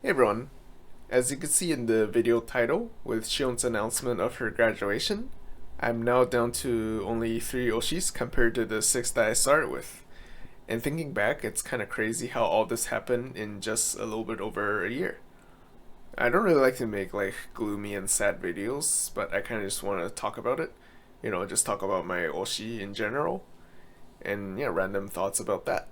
Hey everyone, as you can see in the video title, with Shion's announcement of her graduation, I'm now down to only 3 oshis compared to the 6 that I started with. And thinking back, it's kinda crazy how all this happened in just a little bit over a year. I don't really like to make like gloomy and sad videos, but I kinda just want to talk about it. Just talk about my oshi in general, and yeah, random thoughts about that.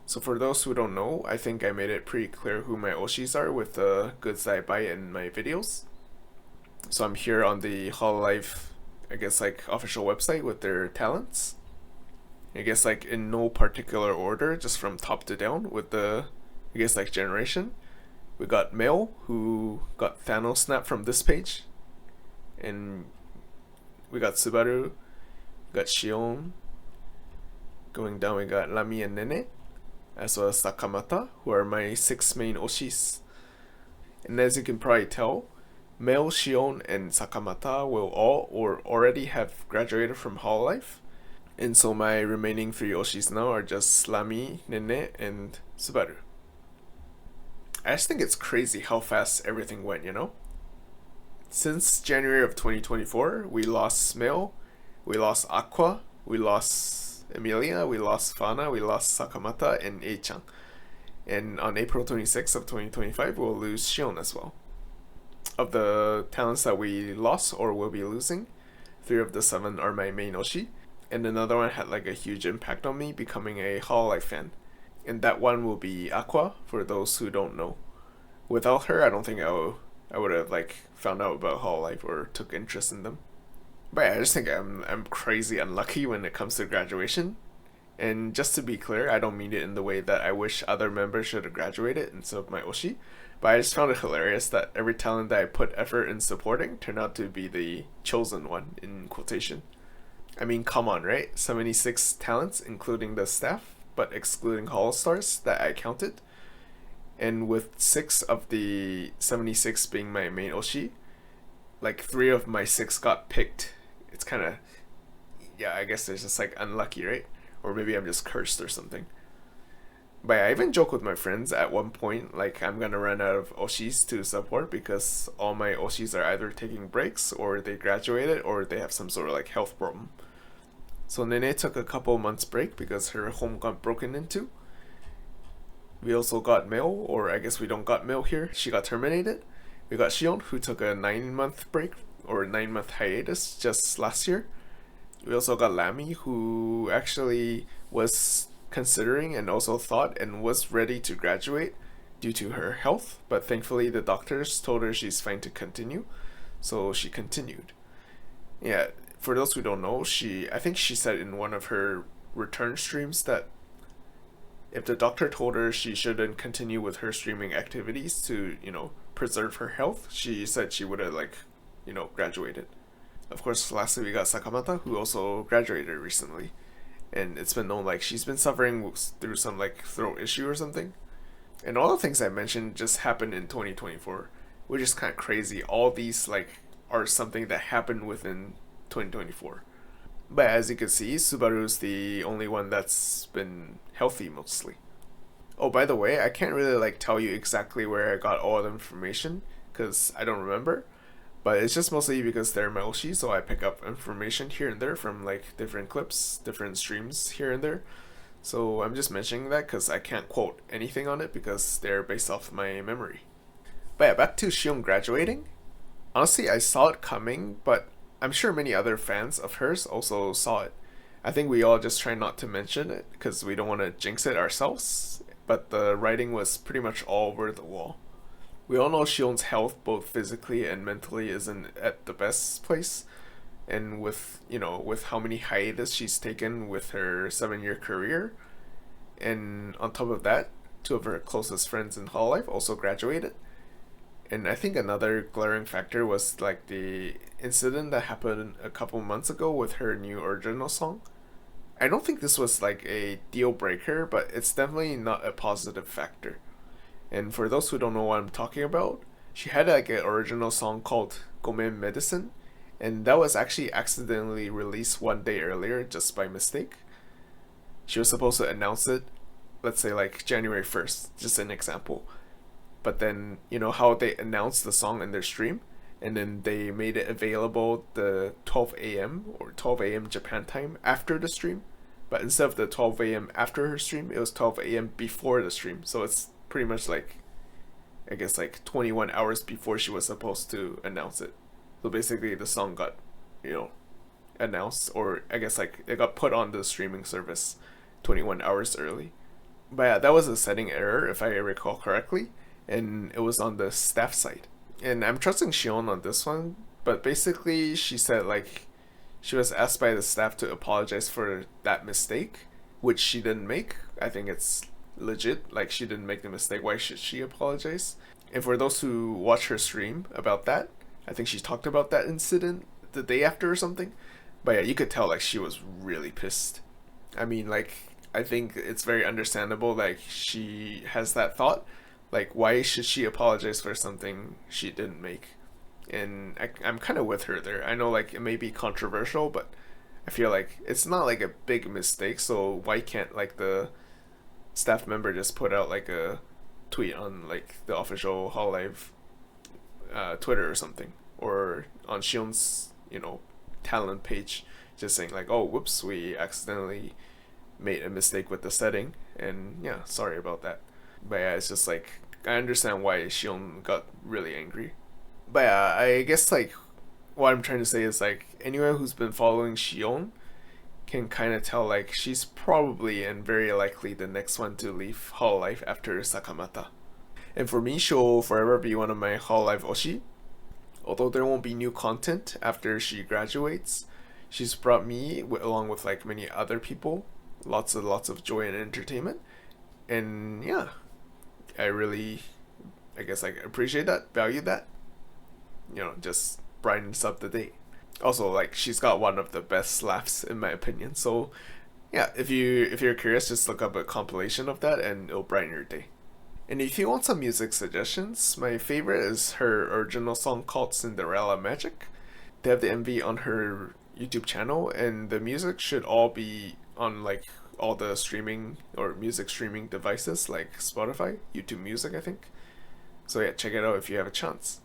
So for those who don't know, I think I made it pretty clear who my oshis are with the goods that I buy in my videos. So I'm here on the Hololive, I guess like official website with their talents. I guess like in no particular order, just from top to down with the, I guess like generation. We got Male, who got Thanos Snap from this page. And we got Subaru, we got Shion. Going down we got Lami and Nene, as well as Sakamata, who are my 6 main oshis. And as you can probably tell, Male, Shion, and Sakamata will all or already have graduated from Hololive. And so my remaining 3 oshis now are just Lami, Nene, and Subaru. I just think it's crazy how fast everything went. Since January of 2024, we lost Male, we lost Aqua, we lost Emilia, we lost Fana, we lost Sakamata, and Eichan. And on April 26th of 2025, we'll lose Shion as well. Of the talents that we lost or will be losing, 3 of the 7 are my main oshi, and another one had like a huge impact on me, becoming a Hololive fan. And that one will be Aqua, for those who don't know. Without her, I don't think I would have like found out about Hololive or took interest in them. But yeah, I just think I'm crazy unlucky when it comes to graduation. And just to be clear, I don't mean it in the way that I wish other members should have graduated instead of my oshi, but I just found it hilarious that every talent that I put effort in supporting turned out to be the chosen one, in quotation. I mean, come on, right? 76 talents, including the staff, but excluding Holo Stars that I counted. And with 6 of the 76 being my main oshi, like 3 of my 6 got picked. It's kind of, yeah, I guess it's just like unlucky, right? Or maybe I'm just cursed or something. But yeah, I even joke with my friends at one point, like I'm gonna run out of oshis to support because all my oshis are either taking breaks or they graduated or they have some sort of like health problem. So Nene took a couple months break because her home got broken into. We also got Male, or I guess we don't got Male here. She got terminated. We got Shion, who took a 9-month break or 9-month hiatus just last year. We also got Lami, who actually was considering and also thought and was ready to graduate due to her health, but thankfully the doctors told her she's fine to continue, so she continued. Yeah, for those who don't know, I think she said in one of her return streams that if the doctor told her she shouldn't continue with her streaming activities to, preserve her health, she said she would have, graduated. Of course, lastly, we got Sakamata, who also graduated recently. And it's been known, like, she's been suffering through some, like, throat issue or something. And all the things I mentioned just happened in 2024, which is kind of crazy. All these, like, are something that happened within 2024. But as you can see, Subaru's the only one that's been healthy mostly. Oh, by the way, I can't really like tell you exactly where I got all the information because I don't remember. But it's just mostly because they're my oshi, so I pick up information here and there from like different clips, different streams here and there. So I'm just mentioning that because I can't quote anything on it because they're based off my memory. But yeah, back to Shion graduating. Honestly, I saw it coming, but I'm sure many other fans of hers also saw it. I think we all just try not to mention it because we don't want to jinx it ourselves, but the writing was pretty much all over the wall. We all know Shion's health, both physically and mentally, isn't at the best place, and with how many hiatus she's taken with her 7-year career, and on top of that, 2 of her closest friends in Hololive also graduated. And I think another glaring factor was like the incident that happened a couple months ago with her new original song. I don't think this was like a deal breaker, but it's definitely not a positive factor. And for those who don't know what I'm talking about, she had like an original song called Gomen Medicine, and that was actually accidentally released 1 day earlier just by mistake. She was supposed to announce it, let's say like January 1st, just an example. but then how they announced the song in their stream, and then they made it available the 12 a.m. or 12 a.m. Japan time after the stream. But instead of the 12 a.m. after her stream, it was 12 a.m. before the stream. So it's pretty much like, I guess, like 21 hours before she was supposed to announce it. So basically, the song got, you know, announced, or I guess like it got put on the streaming service 21 hours early. But yeah, that was a setting error if I recall correctly, and it was on the staff side. And I'm trusting Shion on this one, but basically she said like she was asked by the staff to apologize for that mistake, which she didn't make. I think it's legit, like she didn't make the mistake. Why should she apologize? And for those who watch her stream about that, I think she talked about that incident the day after or something. But yeah, you could tell like she was really pissed. I mean, like I think it's very understandable like she has that thought. Like why should she apologize for something she didn't make? And I'm kind of with her there. I know like it may be controversial, but I feel like it's not like a big mistake. So why can't like the staff member just put out like a tweet on like the official Hololive Twitter or something, or on Shion's talent page, just saying like, oh whoops, we accidentally made a mistake with the setting, and yeah, sorry about that. But yeah, it's just like I understand why Shion got really angry. But yeah, I guess like what I'm trying to say is like anyone who's been following Shion can kind of tell like she's probably and very likely the next one to leave Hololive after Sakamata. And for me, she'll forever be one of my Hololive oshi. Although there won't be new content after she graduates, she's brought me, along with like many other people, lots of joy and entertainment. And yeah, I really, I guess like appreciate that, value that. Just brightens up the day. Also, like she's got one of the best laughs in my opinion. So yeah, if you're curious, just look up a compilation of that and it'll brighten your day. And if you want some music suggestions, my favorite is her original song called Cinderella Magic. They have the MV on her YouTube channel, and the music should all be on like all the streaming or music streaming devices like Spotify, YouTube Music, I think. So yeah, check it out if you have a chance.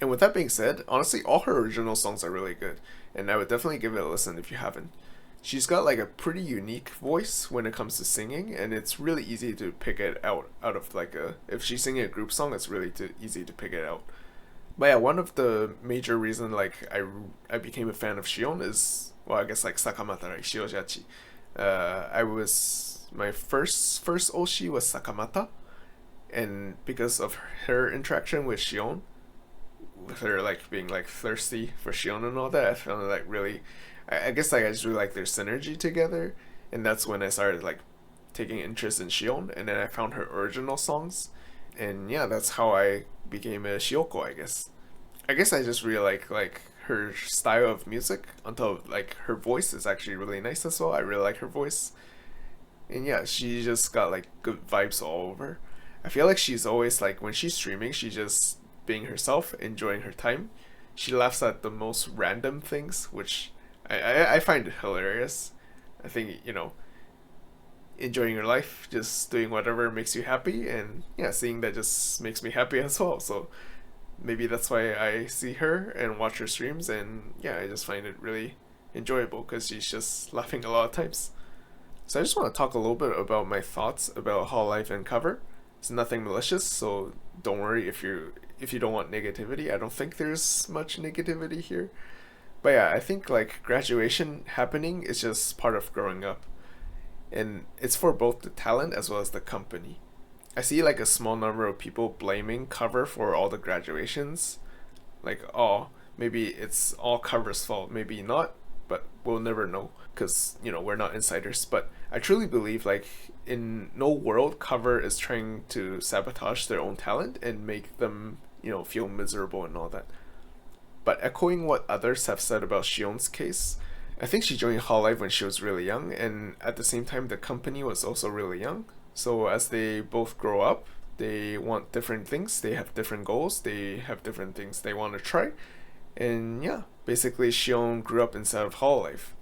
And with that being said, honestly, all her original songs are really good, and I would definitely give it a listen if you haven't. She's got like a pretty unique voice when it comes to singing, and it's really easy to pick it out of like a if she's singing a group song, it's really easy to pick it out. But yeah, one of the major reason like I became a fan of Shion is, well, I guess like Sakamata, right? Shioshachi. I was my first oshi was Sakamata, and because of her interaction with Shion, with her like being like thirsty for Shion and all that, I found it like really, I guess like I just really like their synergy together, and that's when I started like taking interest in Shion, and then I found her original songs, and yeah, that's how I became a Shiokko, I guess. I guess I just really like her style of music. On top of like her voice is actually really nice as well. I really like her voice, and yeah, she just got like good vibes all over. I feel like she's always like when she's streaming, she's just being herself, enjoying her time. She laughs at the most random things, which I find hilarious. I think enjoying your life, just doing whatever makes you happy, and yeah, seeing that just makes me happy as well. So maybe that's why I see her and watch her streams, and yeah, I just find it really enjoyable because she's just laughing a lot of times. So I just want to talk a little bit about my thoughts about Hololive and cover. It's nothing malicious, so don't worry if you don't want negativity. I don't think there's much negativity here. But yeah, I think like graduation happening is just part of growing up. And it's for both the talent as well as the company. I see like a small number of people blaming cover for all the graduations. Like, oh, maybe it's all cover's fault, maybe not, but we'll never know because we're not insiders. But I truly believe like in no world cover is trying to sabotage their own talent and make them feel miserable and all that. But echoing what others have said about Shion's case, I think she joined Hololive when she was really young, and at the same time the company was also really young. So as they both grow up, they want different things, they have different goals, they have different things they want to try. And yeah, basically Shion grew up inside of Hololive.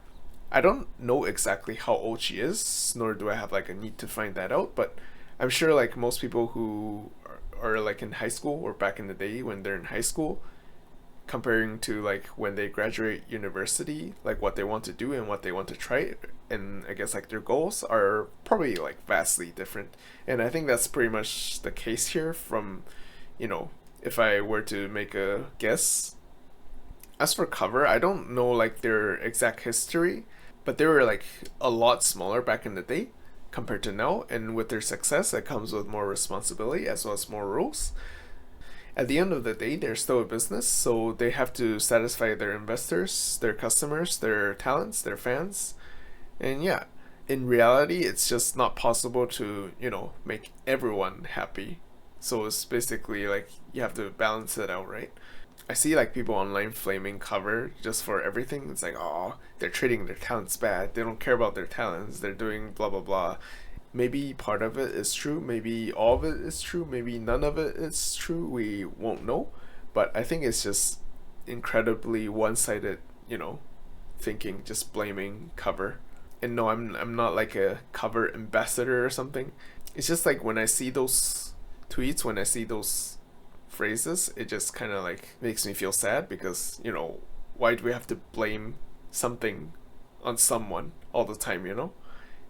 I don't know exactly how old she is, nor do I have like a need to find that out, but I'm sure like most people who are are like in high school or back in the day when they're in high school, comparing to like when they graduate university, like what they want to do and what they want to try, and I guess like their goals are probably like vastly different. And I think that's pretty much the case here from, you know, if I were to make a guess. As for cover, I don't know like their exact history, but they were like a lot smaller back in the day compared to now, and with their success that comes with more responsibility as well as more rules. At the end of the day, they're still a business, so they have to satisfy their investors, their customers, their talents, their fans. And yeah, in reality, it's just not possible to, you know, make everyone happy. So it's basically like you have to balance it out, right? I see like people online flaming cover just for everything. It's like, oh, they're treating their talents bad. They don't care about their talents. They're doing blah blah blah. Maybe part of it is true, maybe all of it is true, maybe none of it is true, we won't know. But I think it's just incredibly one-sided, you know, thinking, just blaming cover. And no, I'm not like a cover ambassador or something. It's just like when I see those tweets, when I see those phrases, it just kind of like makes me feel sad because, you know, why do we have to blame something on someone all the time, you know?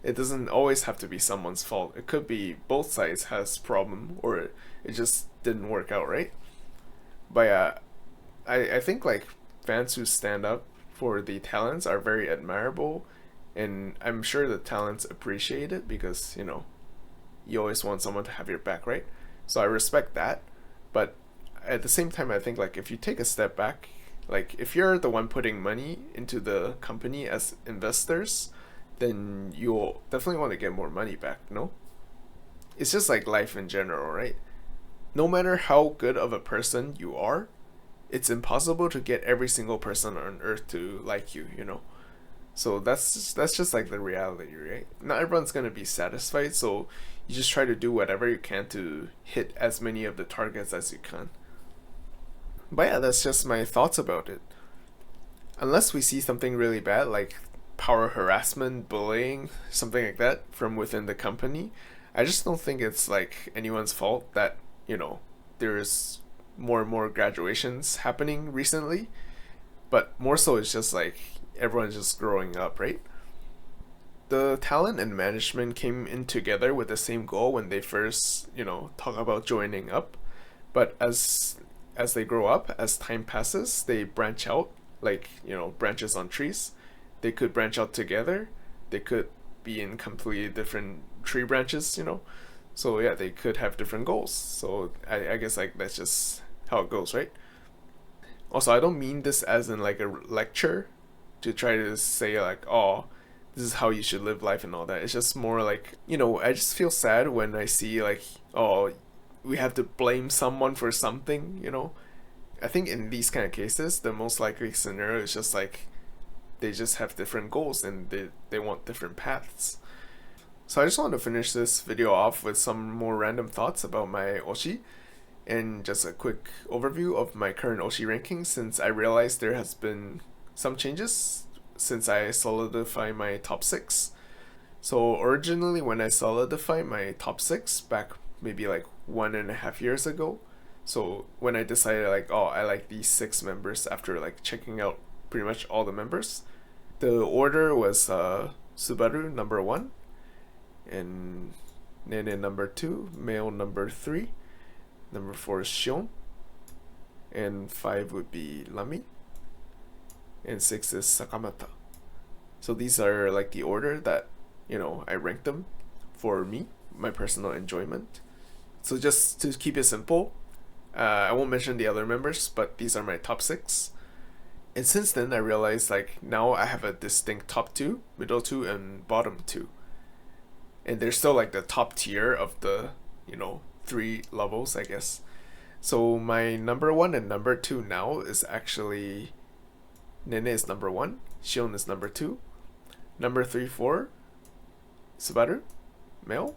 It doesn't always have to be someone's fault. It could be both sides has problem, or it just didn't work out, right? But yeah, I think like fans who stand up for the talents are very admirable, and I'm sure the talents appreciate it because, you know, you always want someone to have your back, right? So I respect that. But at the same time, I think like if you take a step back, like if you're the one putting money into the company as investors, then you'll definitely want to get more money back, no? It's just like life in general, right? No matter how good of a person you are, it's impossible to get every single person on earth to like you, you know? So that's just like the reality, right? Not everyone's gonna be satisfied, so you just try to do whatever you can to hit as many of the targets as you can. But yeah, that's just my thoughts about it. Unless we see something really bad, like power harassment, bullying, something like that from within the company, I just don't think it's like anyone's fault that, you know, there's more and more graduations happening recently. But more so it's just like everyone's just growing up, right? The talent and management came in together with the same goal when they first, you know, talk about joining up. But as they grow up, as time passes, they branch out like, you know, branches on trees. They could branch out together. They could be in completely different tree branches, you know. So yeah, they could have different goals. So I guess like that's just how it goes, right? Also, I don't mean this as in like a lecture to try to say like, oh, this is how you should live life and all that. It's just more like, you know, I just feel sad when I see like, oh, we have to blame someone for something, you know. I think in these kind of cases, the most likely scenario is just like they just have different goals and they want different paths. So I just want to finish this video off with some more random thoughts about my oshi and just a quick overview of my current oshi ranking, since I realized there has been some changes since I solidified my top 6. So originally when I solidified my top 6 back maybe like 1.5 years ago, so when I decided like, oh, I like these 6 members after like checking out pretty much all the members, the order was Subaru number 1, and Nene number 2, Male number 3, number 4 is Shion, and 5 would be Lami, and 6 is Sakamata. So these are like the order that, you know, I ranked them for me, my personal enjoyment. So just to keep it simple, I won't mention the other members, but these are my top 6. And since then I realized like now I have a distinct top 2, middle 2, and bottom 2. And they're still like the top tier of the, you know, 3 levels, I guess. So my number 1 and number 2 now is actually Nene is number 1, Shion is number 2, number 3, 4, Subaru, Male,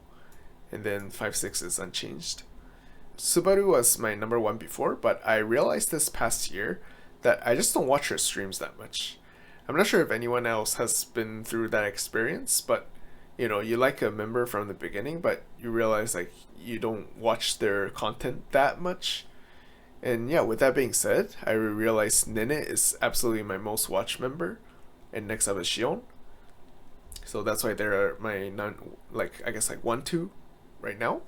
and then 5, 6 is unchanged. Subaru was my number 1 before, but I realized this past year that I just don't watch her streams that much. I'm not sure if anyone else has been through that experience, but you know, you like a member from the beginning, but you realize like you don't watch their content that much. And yeah, with that being said, I realized Nene is absolutely my most watched member, and next up is Shion. So that's why they're my like I guess like 1-2 right now.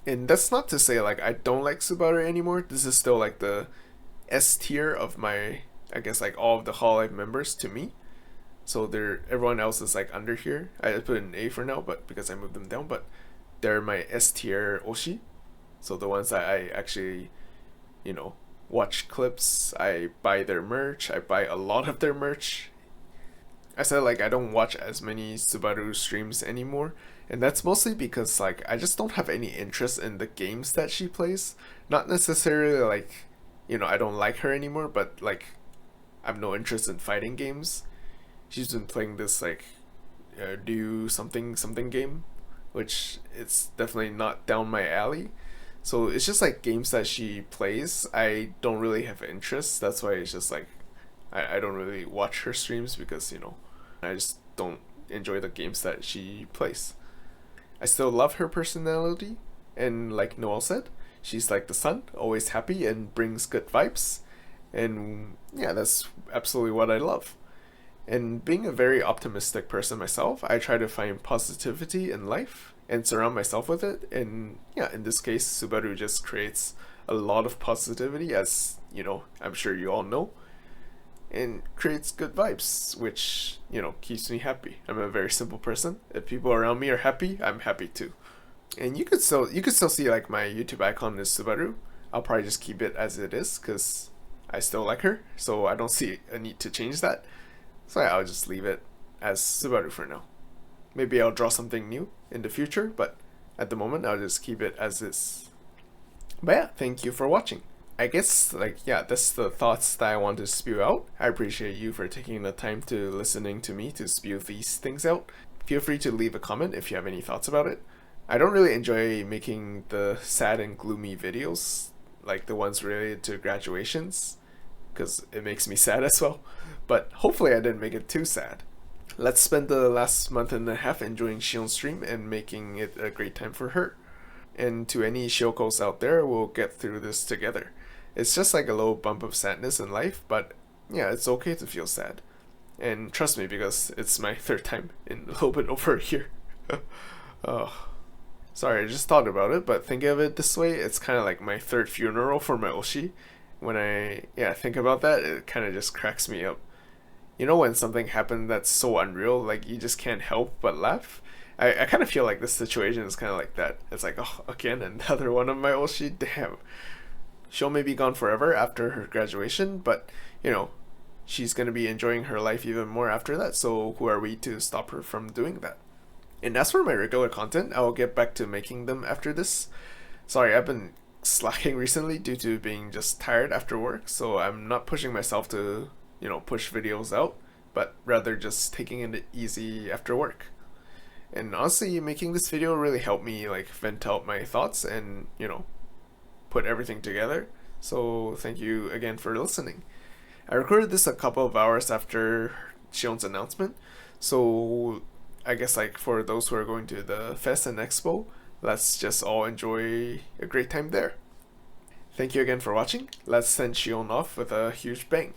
And that's not to say like I don't like Subaru anymore. This is still like the S tier of my, I guess like all of the Hololive members to me. So they're, everyone else is like under here. I put an A for now, but because I moved them down, but they're my S tier oshi. So the ones that I actually, you know, watch clips, I buy their merch, I buy a lot of their merch. I said like I don't watch as many Subaru streams anymore, and that's mostly because like I just don't have any interest in the games that she plays. Not necessarily like, you know, I don't like her anymore, but like I have no interest in fighting games. She's been playing this like do something something game, which it's definitely not down my alley. So it's just like games that she plays, I don't really have interest. That's why it's just like I don't really watch her streams because, you know, I just don't enjoy the games that she plays. I still love her personality, and like Noel said, she's like the sun, always happy and brings good vibes. And yeah, that's absolutely what I love. And being a very optimistic person myself, I try to find positivity in life and surround myself with it. And yeah, in this case, Subaru just creates a lot of positivity, as you know, I'm sure you all know, and creates good vibes, which, you know, keeps me happy. I'm a very simple person. If people around me are happy, I'm happy too. And you could still see like my YouTube icon is Subaru. I'll probably just keep it as it is because I still like her, so I don't see a need to change that. So yeah, I'll just leave it as Subaru for now. Maybe I'll draw something new in the future, but at the moment I'll just keep it as is. But yeah, thank you for watching. I guess like yeah, that's the thoughts that I want to spew out. I appreciate you for taking the time to listening to me to spew these things out. Feel free to leave a comment if you have any thoughts about it. I don't really enjoy making the sad and gloomy videos, like the ones related to graduations, because it makes me sad as well. But hopefully I didn't make it too sad. Let's spend the last month and a half enjoying Shion's stream and making it a great time for her. And to any Shiokkos out there, we'll get through this together. It's just like a little bump of sadness in life, but yeah, it's okay to feel sad. And trust me, because it's my third time in a little bit over a year. Oh, sorry, I just thought about it, but think of it this way, it's kind of like my third funeral for my oshi. When I think about that, it kind of just cracks me up. You know when something happened that's so unreal, like you just can't help but laugh? I kind of feel like this situation is kind of like that. It's like, oh, again, another one of my oshi, damn. She'll maybe be gone forever after her graduation, but, you know, she's going to be enjoying her life even more after that, so who are we to stop her from doing that? And as for my regular content, I will get back to making them after this. Sorry, I've been slacking recently due to being just tired after work, so I'm not pushing myself to, you know, push videos out, but rather just taking it easy after work. And honestly, making this video really helped me like vent out my thoughts and, you know, put everything together. So thank you again for listening. I recorded this a couple of hours after Shion's announcement, so I guess like for those who are going to the fest and expo, let's just all enjoy a great time there. Thank you again for watching. Let's send Shion off with a huge bang.